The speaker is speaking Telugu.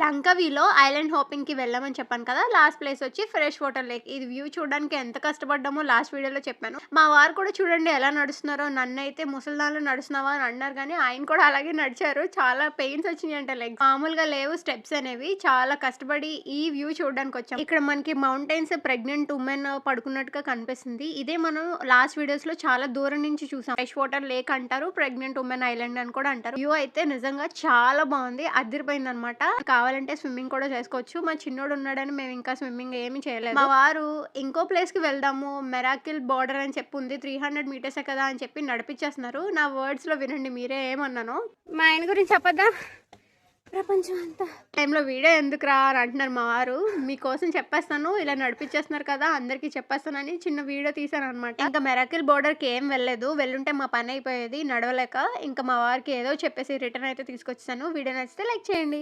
లంకవిలో ఐలాండ్ హాపింగ్‌కి వెళ్ళామని చెప్పాను కదా! లాస్ట్ ప్లేస్ వచ్చి ఫ్రెష్ వాటర్ లేక్. ఇది వ్యూ చూడడానికి ఎంత కష్టపడ్డామో లాస్ట్ వీడియోలో చెప్పాను. మా వారు కూడా చూడండి ఎలా నడుస్తున్నారో. నన్నైతే ముసలిదానిలో నడుస్తున్నావా అని అన్నారు గానీ, ఆయన కూడా అలాగే నడిచారు. చాలా పెయిన్స్ వచ్చినాయంట లెగ్స్. మామూలుగా లేవు స్టెప్స్ అనేవి. చాలా కష్టపడి ఈ వ్యూ చూడడానికొచ్చాం. ఇక్కడ మనకి మౌంటైన్స్, ప్రెగ్నెంట్ వుమెన్ పడుకున్నట్టుగా కనిపిస్తుంది. ఇదే మనం లాస్ట్ వీడియోస్‌లో చాలా దూరం నుంచి చూసాం. ఫ్రెష్ వాటర్ లేక్ అంటారు. ప్రెగ్నెంట్ వుమెన్ ఐలాండ్ అని కూడా అంటారు. వ్యూ అయితే నిజంగా చాలా బావుంది. అదిరిపోయిందనమాట. కావాలంటే స్విమ్మింగ్ కూడా చేసుకోవచ్చు. మా చిన్నోడు ఉన్నాడని మేము ఇంకా స్విమ్మింగ్ ఏమి చేయలేదు. మా వారు ఇంకో ప్లేస్‌కి వెళ్దాము. మెరాకిల్ బోర్డర్ అని చెప్పి ఉంది. 300 మీటర్సే కదా అని చెప్పి నడిపించేస్తున్నారు. నా వర్డ్స్‌లో వినండి మీరే ఏమన్నానో. మా ఆయన గురించి చెప్పొద్దా? ప్రపంచం అంతా టైంలో వీడియో ఎందుకురా అని అంటున్నారు మా వారు. మీకోసం చెప్పేస్తాను. ఇలా నడిపించేస్తున్నారు కదా! అందరికీ చెప్పేస్తానని చిన్న వీడియో తీశాననమాట. ఇంకా మెరాకిల్ బోర్డర్‌కి ఏం వెళ్ళలేదు. వెళ్ళుంటే మా పని అయిపోయేది నడవలేక. ఇంకా మా వారికి ఏదో చెప్పేసి రిటర్న్ అయితే తీసుకొచ్చేసాను. వీడియో నచ్చితే లైక్ చేయండి.